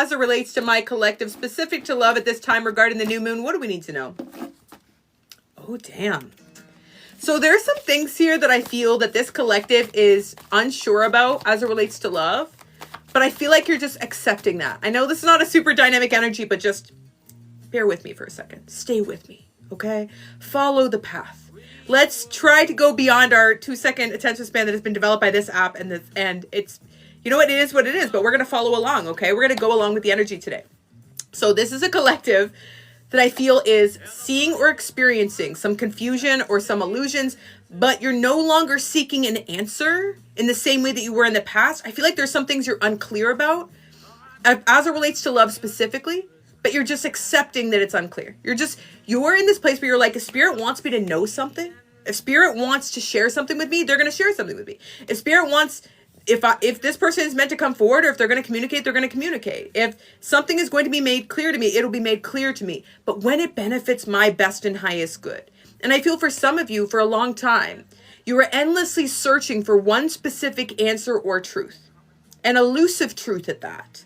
as it relates to my collective, specific to love at this time regarding the new moon, what do we need to know? Oh, damn. So there's some things here that I feel that this collective is unsure about as it relates to love. But I feel like you're just accepting that. I know this is not a super dynamic energy, but just bear with me for a second. Stay with me, okay? Follow the path. Let's try to go beyond our 2-second attention span that has been developed by this app. And it's, you know what, it is what it is, but we're going to follow along, okay? We're going to go along with the energy today. So this is a collective that I feel is seeing or experiencing some confusion or some illusions, but you're no longer seeking an answer in the same way that you were in the past. I feel like there's some things you're unclear about as it relates to love specifically, but you're just accepting that it's unclear. You're in this place where you're like, if Spirit wants me to know something, if Spirit wants to share something with me, they're going to share something with me. If Spirit wants, if this person is meant to come forward, or if they're going to communicate, they're going to communicate. If something is going to be made clear to me, it'll be made clear to me. But when it benefits my best and highest good. And I feel for some of you, for a long time, you were endlessly searching for one specific answer or truth. An elusive truth at that.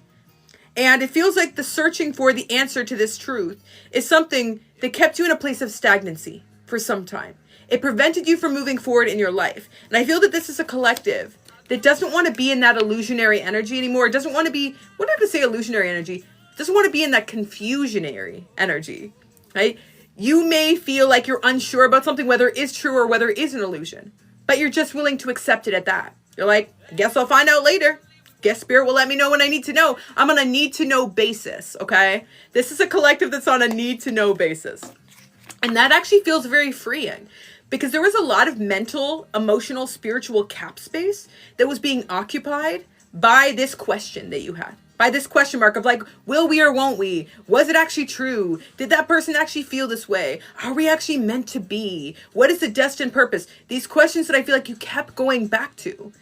And it feels like the searching for the answer to this truth is something that kept you in a place of stagnancy for some time. It prevented you from moving forward in your life. And I feel that this is a collective that doesn't want to be in that illusionary energy anymore. It doesn't want to be, what am I going to say illusionary energy? It doesn't want to be in that confusionary energy, right? You may feel like you're unsure about something, whether it is true or whether it is an illusion, but you're just willing to accept it at that. You're like, I guess I'll find out later. Guess Spirit will let me know when I need to know. I'm on a need to know basis, okay? This is a collective that's on a need to know basis. And that actually feels very freeing. Because there was a lot of mental, emotional, spiritual cap space that was being occupied by this question that you had. By this question mark of like, will we or won't we? Was it actually true? Did that person actually feel this way? Are we actually meant to be? What is the destined purpose? These questions that I feel like you kept going back to.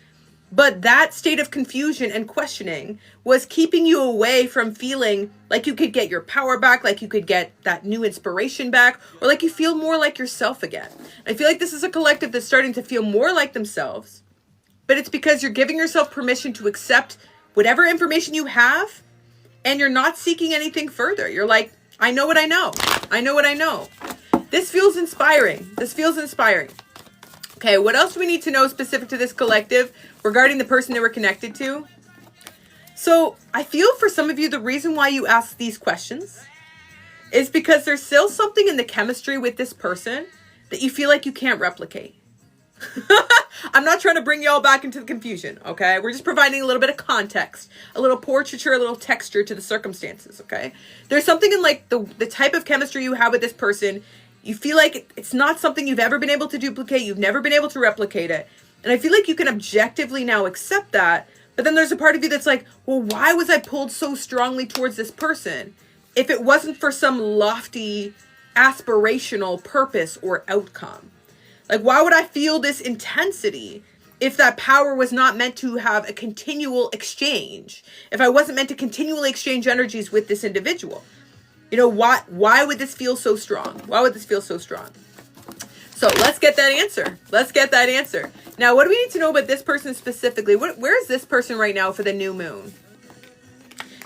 But that state of confusion and questioning was keeping you away from feeling like you could get your power back, like you could get that new inspiration back, or like you feel more like yourself again. I feel like this is a collective that's starting to feel more like themselves, but it's because you're giving yourself permission to accept whatever information you have, and you're not seeking anything further. You're like, I know what I know. I know what I know. This feels inspiring. This feels inspiring. Okay, what else do we need to know specific to this collective regarding the person that we're connected to? So I feel for some of you, the reason why you ask these questions is because there's still something in the chemistry with this person that you feel like you can't replicate. I'm not trying to bring y'all back into the confusion, okay? We're just providing a little bit of context, a little portraiture, a little texture to the circumstances, okay? There's something in like the type of chemistry you have with this person. You feel like it's not something you've ever been able to duplicate. You've never been able to replicate it. And I feel like you can objectively now accept that. But then there's a part of you that's like, well, why was I pulled so strongly towards this person if it wasn't for some lofty, aspirational purpose or outcome? Like, why would I feel this intensity if that power was not meant to have a continual exchange? If I wasn't meant to continually exchange energies with this individual? You know, why would this feel so strong? Why would this feel so strong? So let's get that answer. Let's get that answer. Now, what do we need to know about this person specifically? Where is this person right now for the new moon?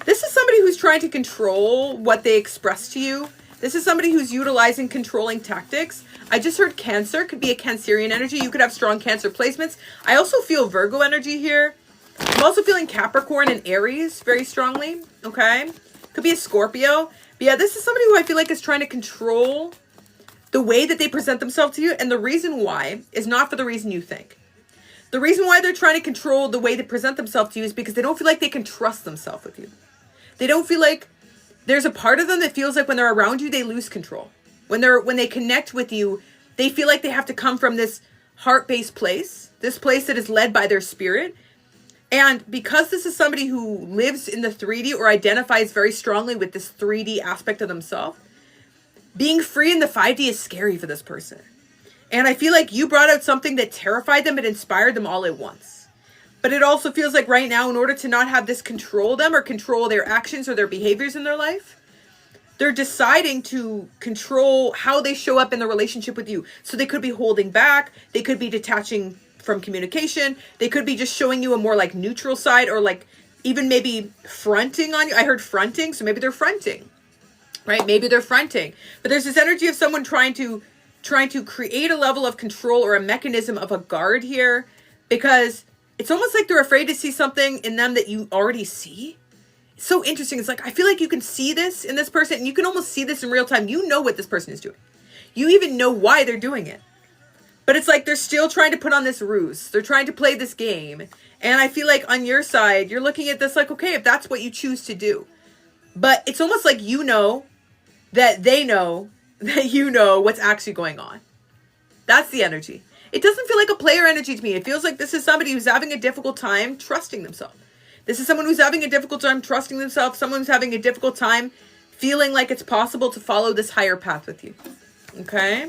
This is somebody who's trying to control what they express to you. This is somebody who's utilizing controlling tactics. I just heard Cancer. Could be a Cancerian energy. You could have strong Cancer placements. I also feel Virgo energy here. I'm also feeling Capricorn and Aries very strongly. Okay. Could be a Scorpio. But yeah, this is somebody who I feel like is trying to control the way that they present themselves to you. And the reason why is not for the reason you think. The reason why they're trying to control the way they present themselves to you is because they don't feel like they can trust themselves with you. They don't feel like there's a part of them that feels like when they're around you, they lose control. When they connect with you, they feel like they have to come from this heart-based place, this place that is led by their spirit. And because this is somebody who lives in the 3D or identifies very strongly with this 3D aspect of themselves, being free in the 5D is scary for this person. And I feel like you brought out something that terrified them and inspired them all at once. But it also feels like right now, in order to not have this control them or control their actions or their behaviors in their life, they're deciding to control how they show up in the relationship with you. So they could be holding back. They could be detaching from communication. They could be just showing you a more like neutral side, or like even maybe fronting on you. I heard fronting, so maybe they're fronting, right? Maybe they're fronting. But there's this energy of someone trying to create a level of control or a mechanism of a guard here, because it's almost like they're afraid to see something in them that you already see. It's so interesting. It's like, I feel like you can see this in this person, and you can almost see this in real time. You know what this person is doing. You even know why they're doing it. But it's like they're still trying to put on this ruse. They're trying to play this game. And I feel like on your side, you're looking at this like, okay, if that's what you choose to do. But it's almost like you know that they know that you know what's actually going on. That's the energy. It doesn't feel like a player energy to me. It feels like this is somebody who's having a difficult time trusting themselves. This is someone who's having a difficult time trusting themselves. Someone who's having a difficult time feeling like it's possible to follow this higher path with you. Okay?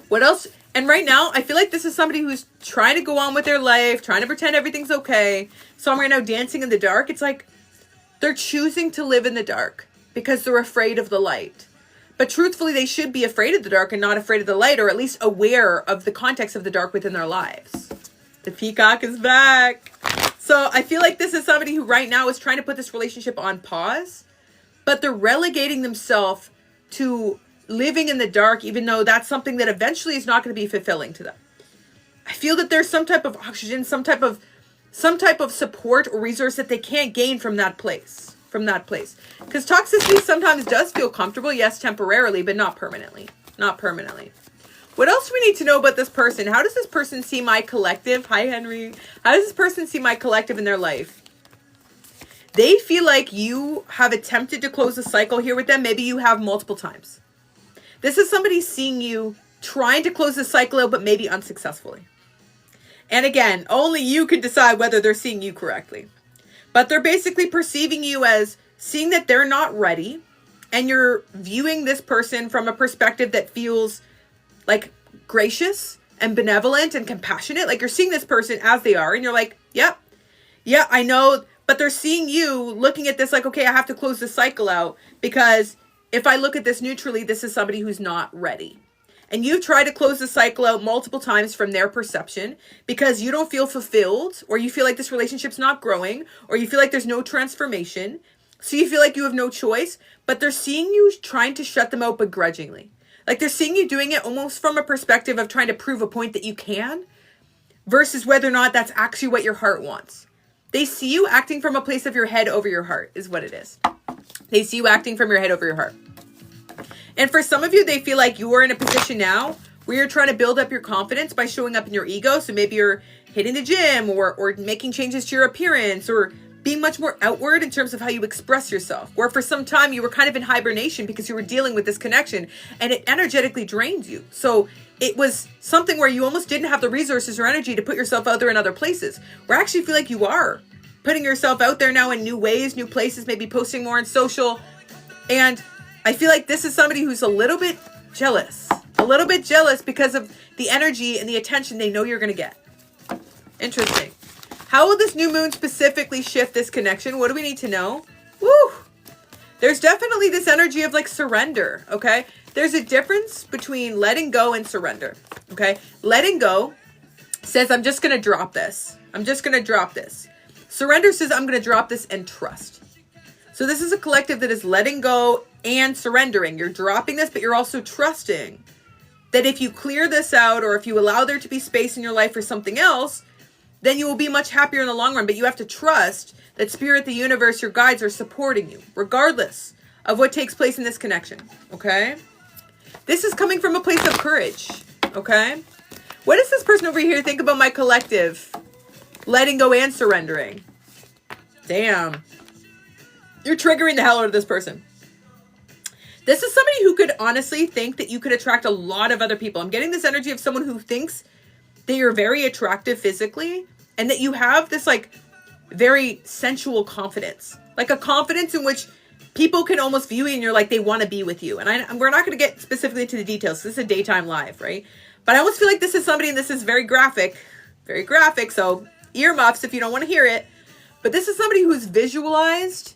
What else? And right now, I feel like this is somebody who's trying to go on with their life, trying to pretend everything's okay. So I'm right now dancing in the dark. It's like they're choosing to live in the dark because they're afraid of the light. But truthfully, they should be afraid of the dark and not afraid of the light, or at least aware of the context of the dark within their lives. The peacock is back. So I feel like this is somebody who right now is trying to put this relationship on pause, but they're relegating themselves to living in the dark, even though that's something that eventually is not going to be fulfilling to them. I feel that there's some type of oxygen, some type of support or resource that they can't gain from that place. Because toxicity sometimes does feel comfortable, yes, temporarily, but not permanently. What else do we need to know about this person? How does this person see my collective? Hi, Henry. How does this person see my collective in their life? They feel like you have attempted to close a cycle here with them. Maybe you have multiple times. This is somebody seeing you trying to close the cycle out, but maybe unsuccessfully. And again, only you can decide whether they're seeing you correctly. But they're basically perceiving you as seeing that they're not ready, and you're viewing this person from a perspective that feels like gracious and benevolent and compassionate. Like you're seeing this person as they are, and you're like, yep, yeah, I know. But they're seeing you looking at this like, okay, I have to close the cycle out because if I look at this neutrally, this is somebody who's not ready. And you've tried to close the cycle out multiple times from their perception because you don't feel fulfilled, or you feel like this relationship's not growing, or you feel like there's no transformation. So you feel like you have no choice, but they're seeing you trying to shut them out begrudgingly. Like they're seeing you doing it almost from a perspective of trying to prove a point that you can, versus whether or not that's actually what your heart wants. They see you acting from a place of your head over your heart is what it is. They see you acting from your head over your heart. And for some of you, they feel like you are in a position now where you're trying to build up your confidence by showing up in your ego. So maybe you're hitting the gym or making changes to your appearance, or being much more outward in terms of how you express yourself. Or for some time, you were kind of in hibernation because you were dealing with this connection and it energetically drained you. So it was something where you almost didn't have the resources or energy to put yourself out there in other places. Where I actually feel like you are putting yourself out there now in new ways, new places, maybe posting more on social. And I feel like this is somebody who's a little bit jealous because of the energy and the attention they know you're going to get. Interesting. How will this new moon specifically shift this connection? What do we need to know? Woo! There's definitely this energy of like surrender, okay? There's a difference between letting go and surrender, okay? Letting go says, I'm just going to drop this. Surrender says, I'm going to drop this and trust. So this is a collective that is letting go and surrendering. You're dropping this, but you're also trusting that if you clear this out, or if you allow there to be space in your life for something else, then you will be much happier in the long run. But you have to trust that spirit, the universe, your guides are supporting you, regardless of what takes place in this connection, okay? This is coming from a place of courage, okay? What does this person over here think about my collective? Letting go and surrendering. Damn. You're triggering the hell out of this person. This is somebody who could honestly think that you could attract a lot of other people. I'm getting this energy of someone who thinks that you're very attractive physically, and that you have this like very sensual confidence. Like a confidence in which people can almost view you and you're like, they want to be with you. And we're not going to get specifically into the details. This is a daytime live, right? But I almost feel like this is somebody, and this is very graphic. So earmuffs if you don't want to hear it. But this is somebody who's visualized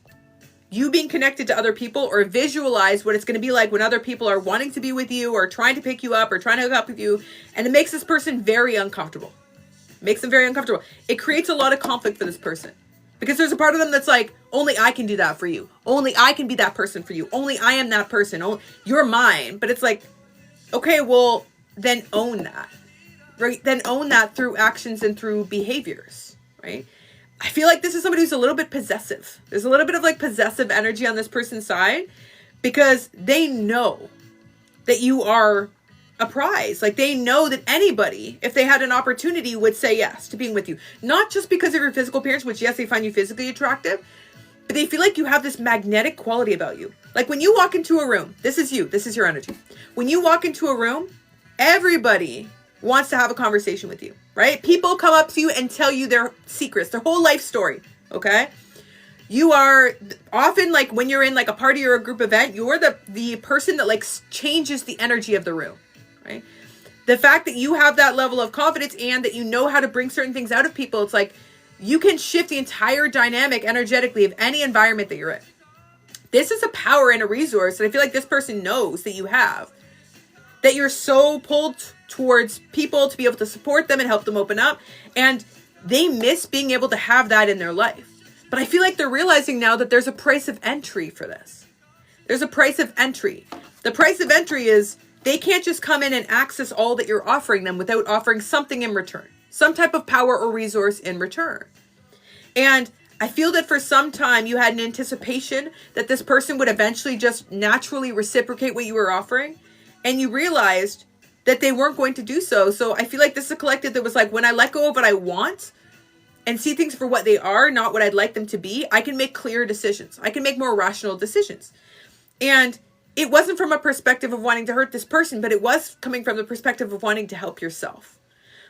you being connected to other people, or visualize what it's going to be like when other people are wanting to be with you, or trying to pick you up, or trying to hook up with you. And it makes this person very uncomfortable. It creates a lot of conflict for this person. Because there's a part of them that's like, only I can do that for you. Only I can be that person for you. Only I am that person. You're mine. But it's like, okay, well, then own that. Right? Then own that through actions and through behaviors. Right? I feel like this is somebody who's a little bit possessive. There's a little bit of like possessive energy on this person's side because they know that you are a prize. Like they know that anybody, if they had an opportunity, would say yes to being with you. Not just because of your physical appearance, which yes, they find you physically attractive, but they feel like you have this magnetic quality about you. Like when you walk into a room, this is you, this is your energy. When you walk into a room, everybody wants to have a conversation with you, right? People come up to you and tell you their secrets, their whole life story, okay? You are often like when you're in like a party or a group event, you're the person that like changes the energy of the room, right? The fact that you have that level of confidence and that you know how to bring certain things out of people, it's like you can shift the entire dynamic energetically of any environment that you're in. This is a power and a resource that I feel like this person knows that you have. That you're so pulled towards people to be able to support them and help them open up. And they miss being able to have that in their life. But I feel like they're realizing now that there's a price of entry for this. There's a price of entry. The price of entry is they can't just come in and access all that you're offering them without offering something in return. Some type of power or resource in return. And I feel that for some time you had an anticipation that this person would eventually just naturally reciprocate what you were offering. And you realized that they weren't going to do so. So I feel like this is a collective that was like, when I let go of what I want and see things for what they are, not what I'd like them to be, I can make clear decisions. I can make more rational decisions. And it wasn't from a perspective of wanting to hurt this person, but it was coming from the perspective of wanting to help yourself.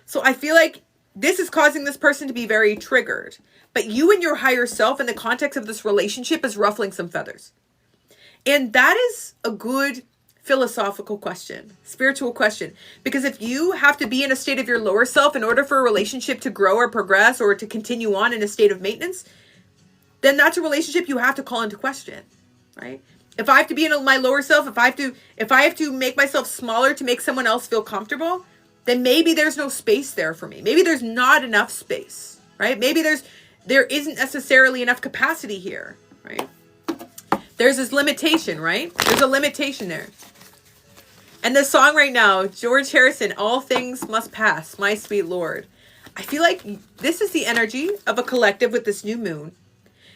So I feel like this is causing this person to be very triggered. But you and your higher self in the context of this relationship is ruffling some feathers. And that is a good philosophical question, spiritual question. Because if you have to be in a state of your lower self in order for a relationship to grow or progress or to continue on in a state of maintenance, then that's a relationship you have to call into question, right? If I have to be in my lower self, if I have to make myself smaller to make someone else feel comfortable, then maybe there's no space there for me. Maybe there's not enough space, right? Maybe there isn't necessarily enough capacity here, right? There's this limitation, right? There's a limitation there. And this song right now, George Harrison, All Things Must Pass, My Sweet Lord. I feel like this is the energy of a collective with this new moon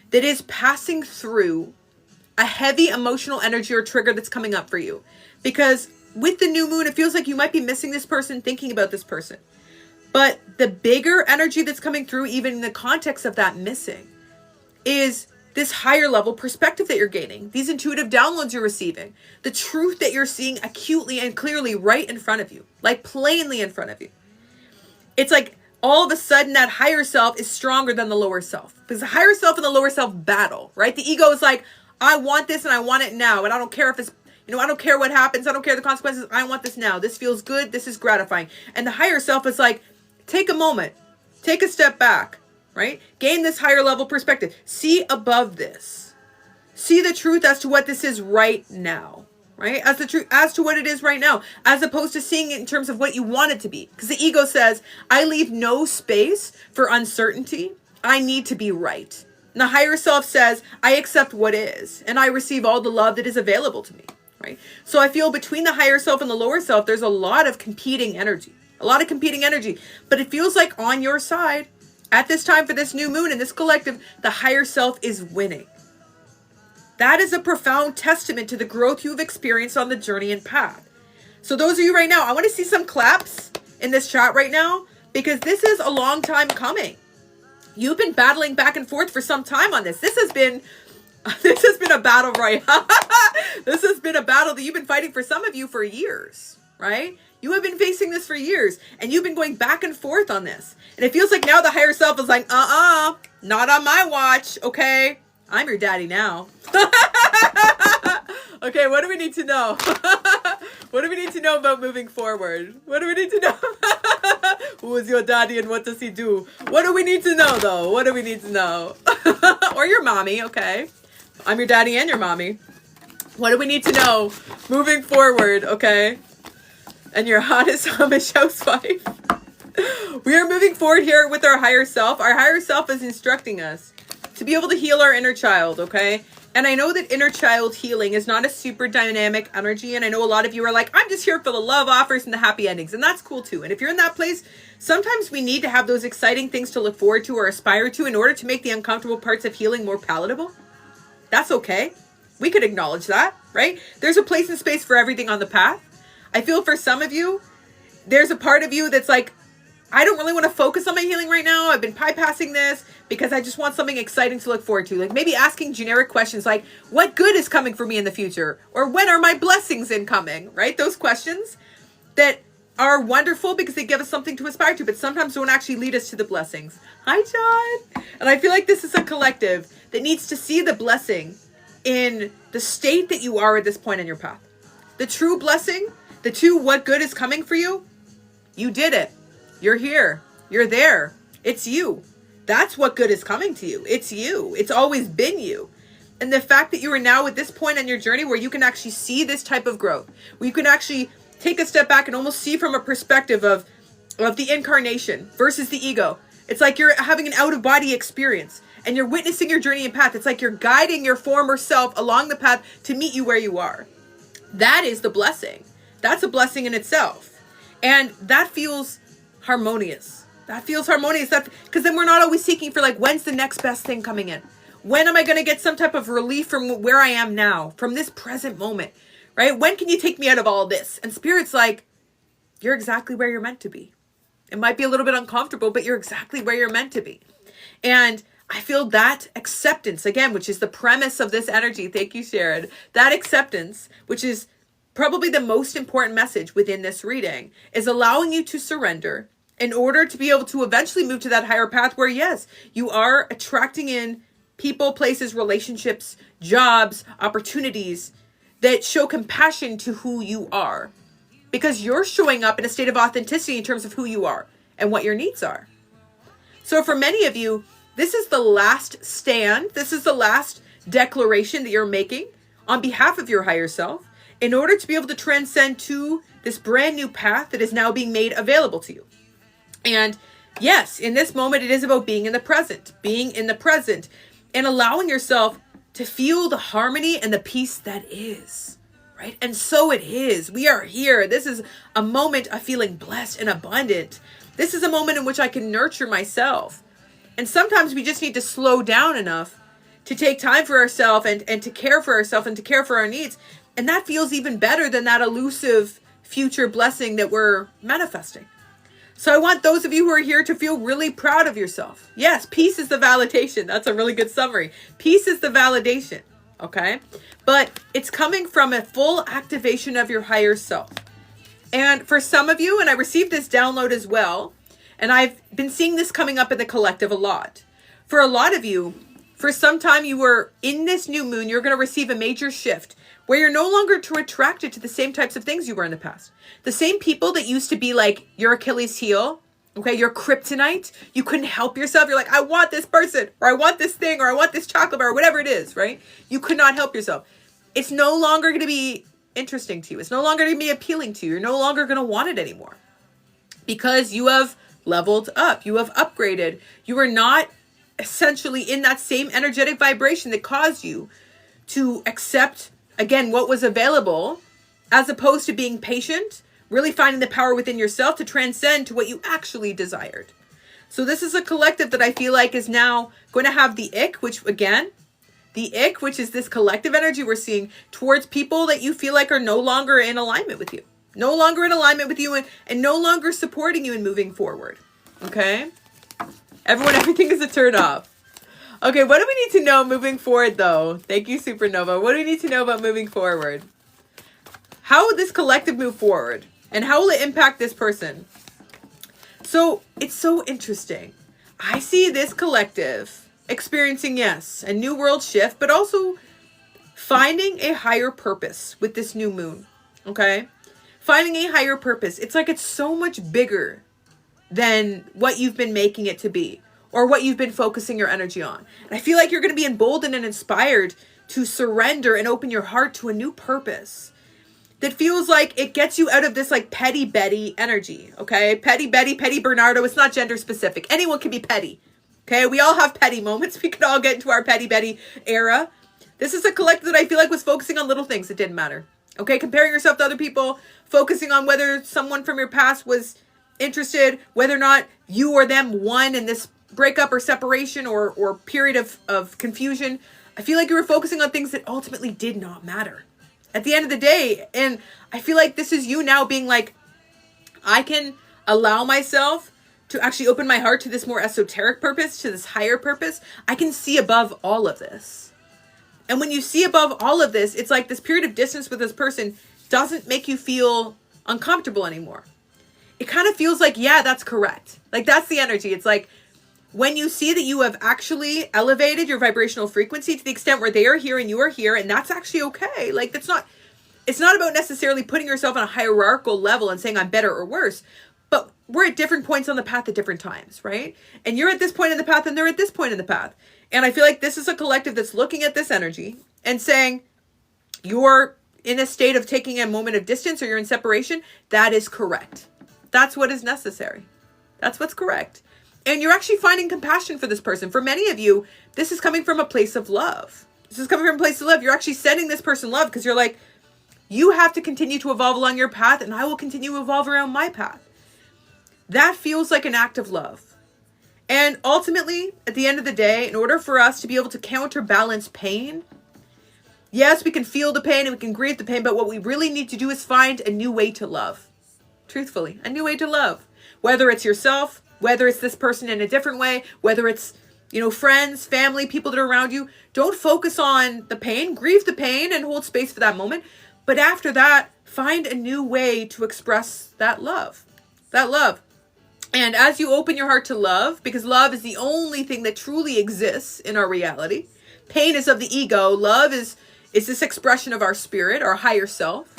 that is passing through a heavy emotional energy or trigger that's coming up for you. Because with the new moon, it feels like you might be missing this person, thinking about this person. But the bigger energy that's coming through, even in the context of that missing, is this higher level perspective that you're gaining, these intuitive downloads you're receiving, the truth that you're seeing acutely and clearly right in front of you, like plainly in front of you. It's like all of a sudden that higher self is stronger than the lower self, because the higher self and the lower self battle, right? The ego is like, I want this and I want it now. And I don't care if it's, I don't care what happens. I don't care the consequences. I want this now. This feels good. This is gratifying. And the higher self is like, take a moment, take a step back. Right? Gain this higher level perspective. See above this. See the truth as to what this is right now. Right? As the truth, as to what it is right now. As opposed to seeing it in terms of what you want it to be. Because the ego says, I leave no space for uncertainty. I need to be right. And the higher self says, I accept what is. And I receive all the love that is available to me. Right? So I feel between the higher self and the lower self, there's a lot of competing energy. A lot of competing energy. But it feels like on your side, at this time for this new moon and this collective, the higher self is winning. That is a profound testament to the growth you've experienced on the journey and path. So those of you right now, I want to see some claps in this chat right now, because this is a long time coming. You've been battling back and forth for some time on this. This has been a battle, right? This has been a battle that you've been fighting for, some of you, for years, right? You have been facing this for years, and you've been going back and forth on this. And it feels like now the higher self is like, not on my watch, okay? I'm your daddy now. Okay, what do we need to know? What do we need to know about moving forward? What do we need to know? Who is your daddy and what does he do? What do we need to know, though? What do we need to know? Or your mommy, okay? I'm your daddy and your mommy. What do we need to know moving forward, okay? And your hottest Amish housewife. We are moving forward here with our higher self. Our higher self is instructing us to be able to heal our inner child, okay? And I know that inner child healing is not a super dynamic energy. And I know a lot of you are like, I'm just here for the love offers and the happy endings. And that's cool too. And if you're in that place, sometimes we need to have those exciting things to look forward to or aspire to in order to make the uncomfortable parts of healing more palatable. That's okay. We could acknowledge that, right? There's a place and space for everything on the path. I feel for some of you, there's a part of you that's like, I don't really want to focus on my healing right now. I've been bypassing this because I just want something exciting to look forward to. Like maybe asking generic questions like, what good is coming for me in the future? Or when are my blessings incoming, right? Those questions that are wonderful because they give us something to aspire to, but sometimes don't actually lead us to the blessings. Hi, John. And I feel like this is a collective that needs to see the blessing in the state that you are at this point in your path. The true blessing, the true what good is coming for you, you did it. You're here. You're there. It's you. That's what good is coming to you. It's you. It's always been you. And the fact that you are now at this point in your journey where you can actually see this type of growth, where you can actually take a step back and almost see from a perspective of the incarnation versus the ego. It's like you're having an out-of-body experience and you're witnessing your journey and path. It's like you're guiding your former self along the path to meet you where you are. That is the blessing. That's a blessing in itself. And that feels harmonious. That feels harmonious. Because then we're not always seeking for like, when's the next best thing coming in? When am I going to get some type of relief from where I am now, from this present moment, right? When can you take me out of all this? And Spirit's like, you're exactly where you're meant to be. It might be a little bit uncomfortable, but you're exactly where you're meant to be. And I feel that acceptance, again, which is the premise of this energy. Thank you, Sharon. That acceptance, which is probably the most important message within this reading, is allowing you to surrender in order to be able to eventually move to that higher path where, yes, you are attracting in people, places, relationships, jobs, opportunities that show compassion to who you are. Because you're showing up in a state of authenticity in terms of who you are and what your needs are. So for many of you, this is the last stand. This is the last declaration that you're making on behalf of your higher self in order to be able to transcend to this brand new path that is now being made available to you. And yes, in this moment, it is about being in the present and allowing yourself to feel the harmony and the peace that is, right? And so it is. We are here. This is a moment of feeling blessed and abundant. This is a moment in which I can nurture myself. And sometimes we just need to slow down enough to take time for ourselves and to care for ourselves and to care for our needs. And that feels even better than that elusive future blessing that we're manifesting. So I want those of you who are here to feel really proud of yourself. Yes, peace is the validation. That's a really good summary. Peace is the validation, okay? But it's coming from a full activation of your higher self. And for some of you, and I received this download as well, and I've been seeing this coming up in the collective a lot. For a lot of you, for some time you were in this new moon, you're going to receive a major shift where you're no longer too attracted to the same types of things you were in the past. The same people that used to be like your Achilles heel, okay, your kryptonite, you couldn't help yourself. You're like, I want this person, or I want this thing, or I want this chocolate bar, or whatever it is, right? You could not help yourself. It's no longer going to be interesting to you. It's no longer going to be appealing to you. You're no longer going to want it anymore because you have leveled up. You have upgraded. You are not essentially in that same energetic vibration that caused you to accept, again, what was available, as opposed to being patient, really finding the power within yourself to transcend to what you actually desired. So this is a collective that I feel like is now going to have the ick, which again, the ick, which is this collective energy we're seeing towards people that you feel like are no longer in alignment with you. No longer in alignment with you and no longer supporting you in moving forward. Okay? Everyone, everything is a turn off. Okay, what do we need to know moving forward, though? Thank you, Supernova. What do we need to know about moving forward? How will this collective move forward? And how will it impact this person? So, it's so interesting. I see this collective experiencing, yes, a new world shift, but also finding a higher purpose with this new moon, okay? Finding a higher purpose. It's like it's so much bigger than what you've been making it to be or what you've been focusing your energy on. And I feel like you're going to be emboldened and inspired to surrender and open your heart to a new purpose that feels like it gets you out of this like petty Betty energy, okay? Petty Betty, petty Bernardo. It's not gender specific. Anyone can be petty. Okay, we all have petty moments. We could all get into our petty Betty era. This is a collective that I feel like was focusing on little things that didn't matter. Okay, comparing yourself to other people, focusing on whether someone from your past was interested, whether or not you or them won in this breakup or separation or period of confusion. I feel like you were focusing on things that ultimately did not matter at the end of the day. And I feel like this is you now being like, I can allow myself to actually open my heart to this more esoteric purpose, to this higher purpose. I can see above all of this. And when you see above all of this, it's like this period of distance with this person doesn't make you feel uncomfortable anymore. It kind of feels like, yeah, that's correct. Like, that's the energy. It's like when you see that you have actually elevated your vibrational frequency to the extent where they are here and you are here, and that's actually okay. Like, it's not about necessarily putting yourself on a hierarchical level and saying I'm better or worse, but we're at different points on the path at different times, right? And you're at this point in the path and they're at this point in the path. And I feel like this is a collective that's looking at this energy and saying, you're in a state of taking a moment of distance or you're in separation. That is correct. That's what is necessary. That's what's correct. And you're actually finding compassion for this person. For many of you, this is coming from a place of love. This is coming from a place of love. You're actually sending this person love because you're like, you have to continue to evolve along your path and I will continue to evolve around my path. That feels like an act of love. And ultimately, at the end of the day, in order for us to be able to counterbalance pain, yes, we can feel the pain and we can grieve the pain, but what we really need to do is find a new way to love. Truthfully, a new way to love. Whether it's yourself, whether it's this person in a different way, whether it's, friends, family, people that are around you. Don't focus on the pain, grieve the pain and hold space for that moment. But after that, find a new way to express that love. That love. And as you open your heart to love, because love is the only thing that truly exists in our reality. Pain is of the ego. Love is this expression of our spirit, our higher self.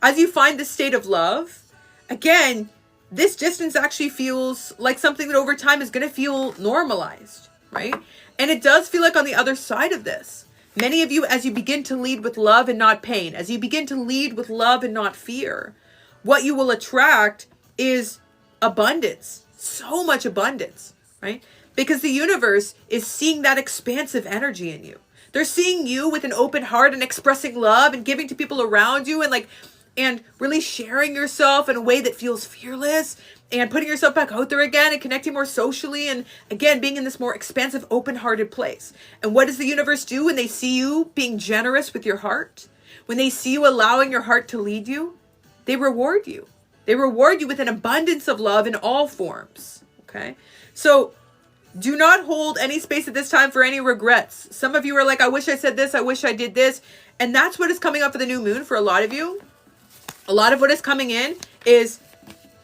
As you find this state of love, again, this distance actually feels like something that over time is going to feel normalized, right? And it does feel like on the other side of this, many of you, as you begin to lead with love and not pain, as you begin to lead with love and not fear, what you will attract is abundance, so much abundance, right? Because the universe is seeing that expansive energy in you. They're seeing you with an open heart and expressing love and giving to people around you and really sharing yourself in a way that feels fearless and putting yourself back out there again and connecting more socially and again, being in this more expansive, open-hearted place. And what does the universe do when they see you being generous with your heart? When they see you allowing your heart to lead you, they reward you. They reward you with an abundance of love in all forms, okay? So do not hold any space at this time for any regrets. Some of you are like, I wish I said this, I wish I did this. And that's what is coming up for the new moon for a lot of you. A lot of what is coming in is,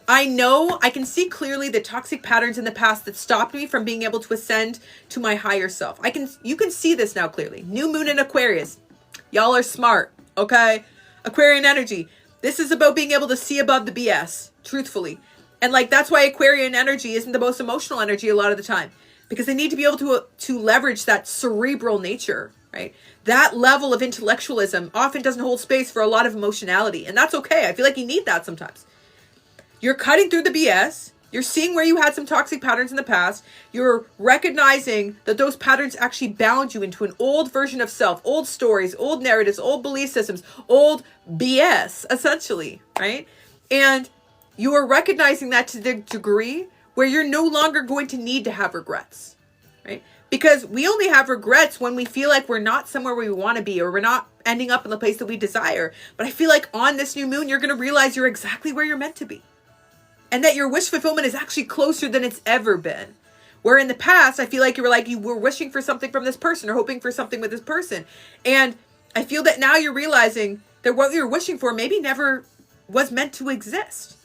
I know I can see clearly the toxic patterns in the past that stopped me from being able to ascend to my higher self. You can see this now clearly. New moon in Aquarius. Y'all are smart, okay? Aquarian energy. This is about being able to see above the BS, truthfully. And that's why Aquarian energy isn't the most emotional energy a lot of the time. Because they need to be able to leverage that cerebral nature, right? That level of intellectualism often doesn't hold space for a lot of emotionality. And that's okay. I feel like you need that sometimes. You're cutting through the BS. You're seeing where you had some toxic patterns in the past. You're recognizing that those patterns actually bound you into an old version of self, old stories, old narratives, old belief systems, old BS, essentially, right? And you are recognizing that to the degree where you're no longer going to need to have regrets, right? Because we only have regrets when we feel like we're not somewhere where we want to be or we're not ending up in the place that we desire. But I feel like on this new moon, you're going to realize you're exactly where you're meant to be. And that your wish fulfillment is actually closer than it's ever been. Where in the past, I feel like you were wishing for something from this person or hoping for something with this person. And I feel that now you're realizing that what you were wishing for maybe never was meant to exist.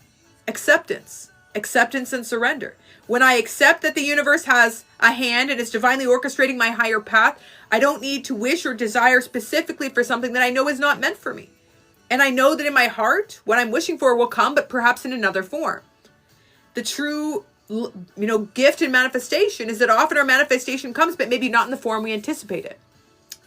Acceptance and surrender. When I accept that the universe has a hand and is divinely orchestrating my higher path, I don't need to wish or desire specifically for something that I know is not meant for me. And I know that in my heart, what I'm wishing for will come, but perhaps in another form. The true, gift and manifestation is that often our manifestation comes, but maybe not in the form we anticipate it.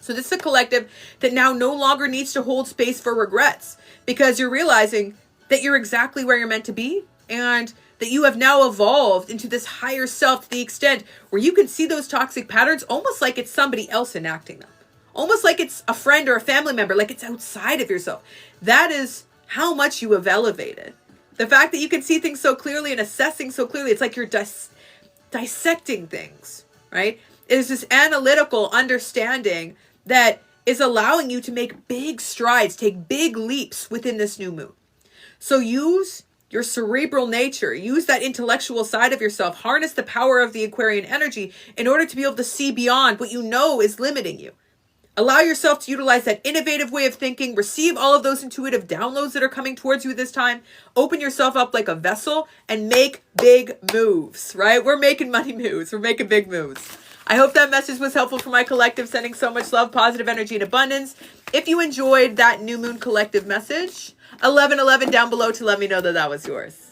So this is a collective that now no longer needs to hold space for regrets because you're realizing that you're exactly where you're meant to be. And that you have now evolved into this higher self to the extent where you can see those toxic patterns almost like it's somebody else enacting them. Almost like it's a friend or a family member, like it's outside of yourself. That is how much you have elevated. The fact that you can see things so clearly and assessing so clearly, it's like you're dissecting things, right? It is this analytical understanding that is allowing you to make big strides, take big leaps within this new moon. So use your cerebral nature, use that intellectual side of yourself, harness the power of the Aquarian energy in order to be able to see beyond what you know is limiting you. Allow yourself to utilize that innovative way of thinking, receive all of those intuitive downloads that are coming towards you this time, open yourself up like a vessel, and make big moves, right? We're making money moves. We're making big moves. I hope that message was helpful for my collective, sending so much love, positive energy, and abundance. If you enjoyed that new moon collective message, 1111 down below to let me know that that was yours.